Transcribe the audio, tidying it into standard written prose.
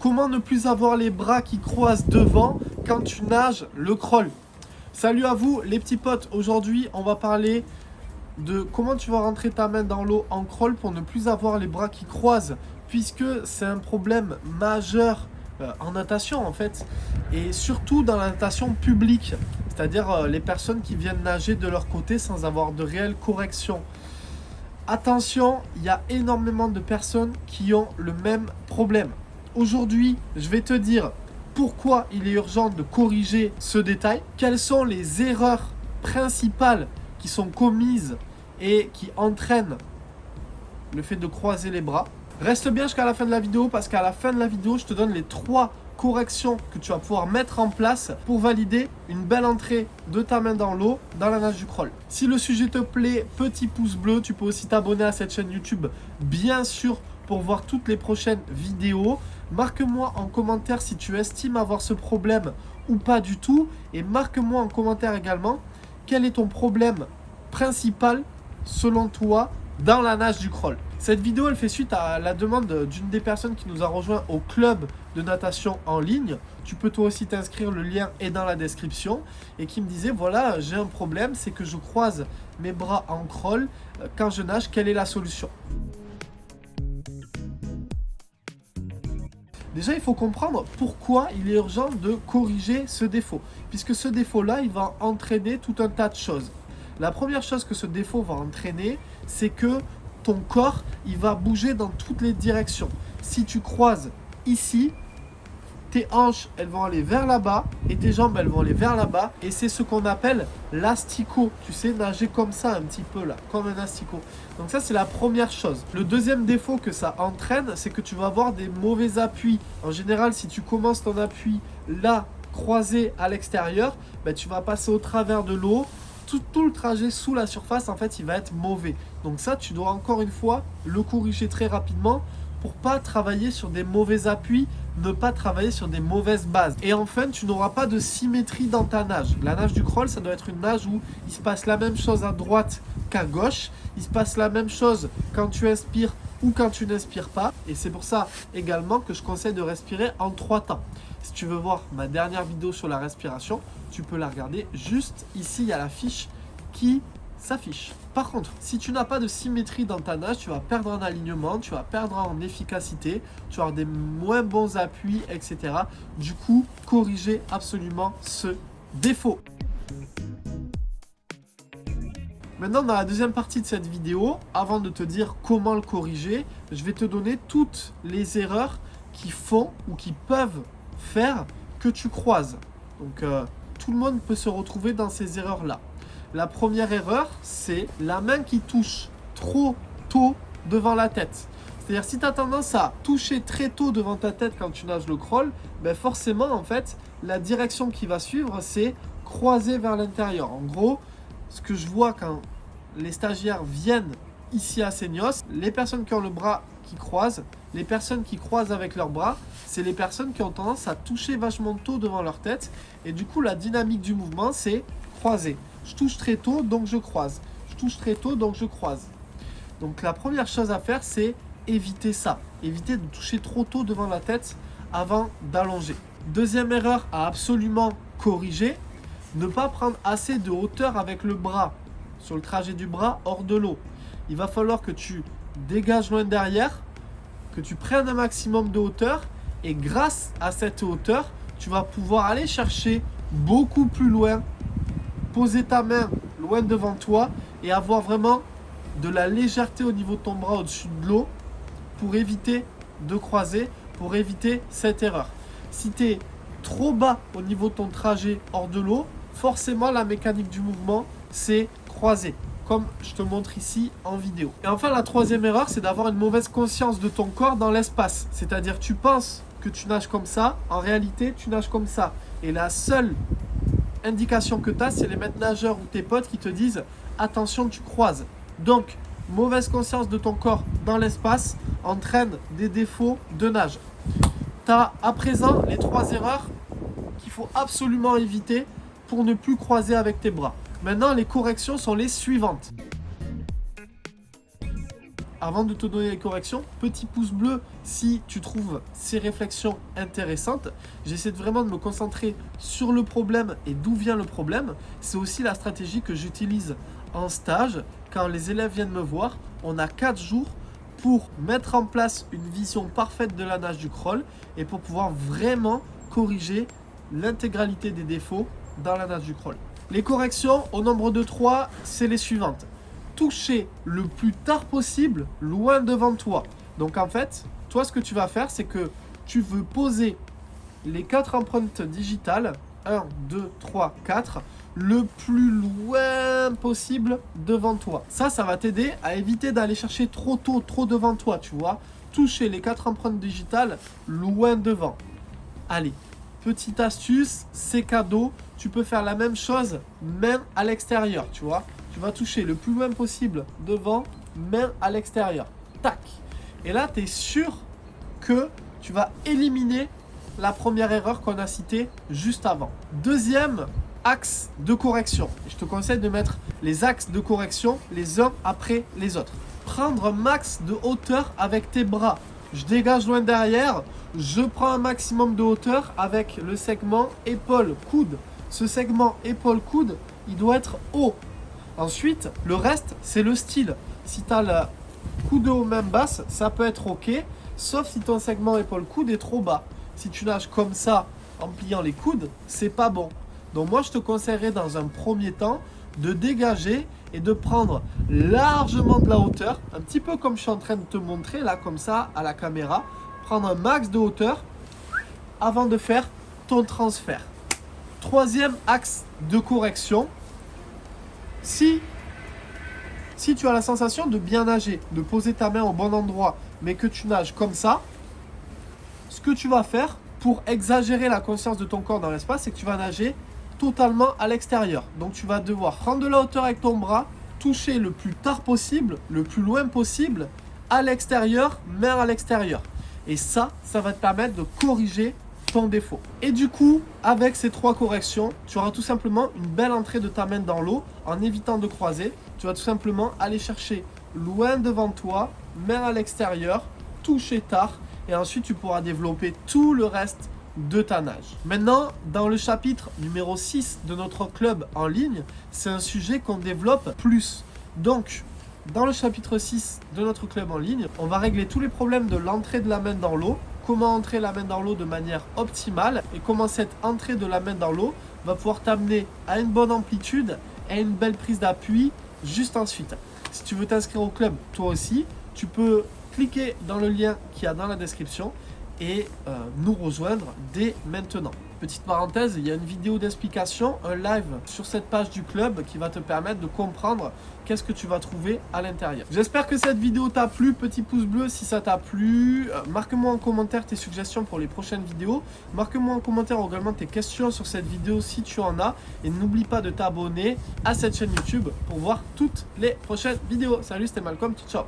Comment ne plus avoir les bras qui croisent devant quand tu nages le crawl? Salut à vous les petits potes, aujourd'hui on va parler de comment tu vas rentrer ta main dans l'eau en crawl pour ne plus avoir les bras qui croisent, puisque c'est un problème majeur en natation en fait, et surtout dans la natation publique, c'est-à-dire les personnes qui viennent nager de leur côté sans avoir de réelle correction. Attention, il y a énormément de personnes qui ont le même problème. Aujourd'hui, je vais te dire pourquoi il est urgent de corriger ce détail, quelles sont les erreurs principales qui sont commises et qui entraînent le fait de croiser les bras. Reste bien jusqu'à la fin de la vidéo parce qu'à la fin de la vidéo, je te donne les 3 corrections que tu vas pouvoir mettre en place pour valider une belle entrée de ta main dans l'eau dans la nage du crawl. Si le sujet te plaît, petit pouce bleu, tu peux aussi t'abonner à cette chaîne YouTube, bien sûr, pour voir toutes les prochaines vidéos. Marque-moi en commentaire si tu estimes avoir ce problème ou pas du tout. Et marque-moi en commentaire également quel est ton problème principal selon toi dans la nage du crawl. Cette vidéo elle fait suite à la demande d'une des personnes qui nous a rejoint au club de natation en ligne. Tu peux toi aussi t'inscrire, le lien est dans la description. Et qui me disait voilà, j'ai un problème, c'est que je croise mes bras en crawl quand je nage, quelle est la solution? Déjà, il faut comprendre pourquoi il est urgent de corriger ce défaut. Puisque ce défaut-là, il va entraîner tout un tas de choses. La première chose que ce défaut va entraîner, c'est que ton corps, il va bouger dans toutes les directions. Si tu croises ici, tes hanches, elles vont aller vers là-bas et tes jambes, elles vont aller vers là-bas. Et c'est ce qu'on appelle l'asticot. Tu sais, nager comme ça un petit peu là, comme un asticot. Donc ça, c'est la première chose. Le deuxième défaut que ça entraîne, c'est que tu vas avoir des mauvais appuis. En général, si tu commences ton appui là, croisé à l'extérieur, ben, tu vas passer au travers de l'eau. Tout le trajet sous la surface, en fait, il va être mauvais. Donc ça, tu dois encore une fois le corriger très rapidement pour pas travailler sur des mauvais appuis, ne pas travailler sur des mauvaises bases. Et enfin, tu n'auras pas de symétrie dans ta nage. La nage du crawl, ça doit être une nage où il se passe la même chose à droite qu'à gauche. Il se passe la même chose quand tu inspires ou quand tu n'inspires pas. Et c'est pour ça également que je conseille de respirer en 3 temps. Si tu veux voir ma dernière vidéo sur la respiration, tu peux la regarder juste ici, il y a la fiche qui s'affiche. Par contre, si tu n'as pas de symétrie dans ta nage, tu vas perdre en alignement, tu vas perdre en efficacité, tu vas avoir des moins bons appuis, etc. Du coup, corrigez absolument ce défaut. Maintenant, dans la deuxième partie de cette vidéo, avant de te dire comment le corriger, je vais te donner toutes les erreurs qui font ou qui peuvent faire que tu croises. Donc, tout le monde peut se retrouver dans ces erreurs-là. La première erreur, c'est la main qui touche trop tôt devant la tête. C'est-à-dire, si tu as tendance à toucher très tôt devant ta tête quand tu nages le crawl, ben forcément, en fait, la direction qui va suivre, c'est croiser vers l'intérieur. En gros, ce que je vois quand les stagiaires viennent ici à Seignos, les personnes qui ont le bras qui croisent, les personnes qui croisent avec leurs bras, c'est les personnes qui ont tendance à toucher vachement tôt devant leur tête. Et du coup, la dynamique du mouvement, c'est croiser. Je touche très tôt, donc je croise. Je touche très tôt, donc je croise. Donc la première chose à faire, c'est éviter ça. Éviter de toucher trop tôt devant la tête avant d'allonger. Deuxième erreur à absolument corriger, ne pas prendre assez de hauteur avec le bras, sur le trajet du bras hors de l'eau. Il va falloir que tu dégages loin derrière, que tu prennes un maximum de hauteur et grâce à cette hauteur, tu vas pouvoir aller chercher beaucoup plus loin, poser ta main loin devant toi et avoir vraiment de la légèreté au niveau de ton bras au-dessus de l'eau pour éviter de croiser, pour éviter cette erreur. Si tu es trop bas au niveau de ton trajet hors de l'eau, forcément la mécanique du mouvement, c'est croiser, comme je te montre ici en vidéo. Et enfin, la troisième erreur, c'est d'avoir une mauvaise conscience de ton corps dans l'espace. C'est-à-dire, tu penses que tu nages comme ça, en réalité, tu nages comme ça. Et la seule indication que tu as, c'est les maîtres nageurs ou tes potes qui te disent « Attention, tu croises ». Donc, mauvaise conscience de ton corps dans l'espace entraîne des défauts de nage. Tu as à présent les 3 erreurs qu'il faut absolument éviter pour ne plus croiser avec tes bras. Maintenant, les corrections sont les suivantes. avant de te donner les corrections, petit pouce bleu si tu trouves ces réflexions intéressantes. J'essaie vraiment de me concentrer sur le problème et d'où vient le problème. C'est aussi la stratégie que j'utilise en stage. Quand les élèves viennent me voir, on a 4 jours pour mettre en place une vision parfaite de la nage du crawl et pour pouvoir vraiment corriger l'intégralité des défauts dans la nage du crawl. Les corrections au nombre de 3, c'est les suivantes. Toucher le plus tard possible, loin devant toi. Donc en fait, toi ce que tu vas faire, c'est que tu veux poser les 4 empreintes digitales, 1, 2, 3, 4, le plus loin possible devant toi. Ça va t'aider à éviter d'aller chercher trop tôt, trop devant toi, tu vois. Toucher les 4 empreintes digitales loin devant. Allez, petite astuce, c'est cadeau. Tu peux faire la même chose, même à l'extérieur, tu vois. Tu vas toucher le plus loin possible devant, même à l'extérieur. Tac. Et là, tu es sûr que tu vas éliminer la première erreur qu'on a citée juste avant. Deuxième axe de correction. Je te conseille de mettre les axes de correction les uns après les autres. Prendre un max de hauteur avec tes bras. Je dégage loin derrière. Je prends un maximum de hauteur avec le segment épaule-coude. Ce segment épaule-coude, il doit être haut. Ensuite, le reste, c'est le style. Si tu as le coude haut, même basse, ça peut être ok, sauf si ton segment épaule-coude est trop bas. Si tu nages comme ça, en pliant les coudes, c'est pas bon. Donc moi, je te conseillerais dans un premier temps de dégager et de prendre largement de la hauteur, un petit peu comme je suis en train de te montrer là, comme ça, à la caméra. Prendre un max de hauteur avant de faire ton transfert. Troisième axe de correction. Si tu as la sensation de bien nager, de poser ta main au bon endroit, mais que tu nages comme ça, ce que tu vas faire pour exagérer la conscience de ton corps dans l'espace, c'est que tu vas nager totalement à l'extérieur. Donc tu vas devoir prendre de la hauteur avec ton bras, toucher le plus tard possible, le plus loin possible, à l'extérieur, main à l'extérieur. Et ça va te permettre de corriger ton défaut. Et du coup, avec ces 3 corrections, tu auras tout simplement une belle entrée de ta main dans l'eau en évitant de croiser. Tu vas tout simplement aller chercher loin devant toi, main à l'extérieur, toucher tard, et ensuite tu pourras développer tout le reste de ta nage. Maintenant, dans le chapitre numéro 6 de notre club en ligne, c'est un sujet qu'on développe plus. Donc, dans le chapitre 6 de notre club en ligne, on va régler tous les problèmes de l'entrée de la main dans l'eau, comment entrer la main dans l'eau de manière optimale et comment cette entrée de la main dans l'eau va pouvoir t'amener à une bonne amplitude et à une belle prise d'appui juste ensuite. Si tu veux t'inscrire au club toi aussi, tu peux cliquer dans le lien qu'il y a dans la description et nous rejoindre dès maintenant. Petite parenthèse, il y a une vidéo d'explication, un live sur cette page du club qui va te permettre de comprendre qu'est-ce que tu vas trouver à l'intérieur. J'espère que cette vidéo t'a plu, petit pouce bleu si ça t'a plu. Marque-moi en commentaire tes suggestions pour les prochaines vidéos. Marque-moi en commentaire également tes questions sur cette vidéo si tu en as. Et n'oublie pas de t'abonner à cette chaîne YouTube pour voir toutes les prochaines vidéos. Salut, c'était Malcolm, ciao.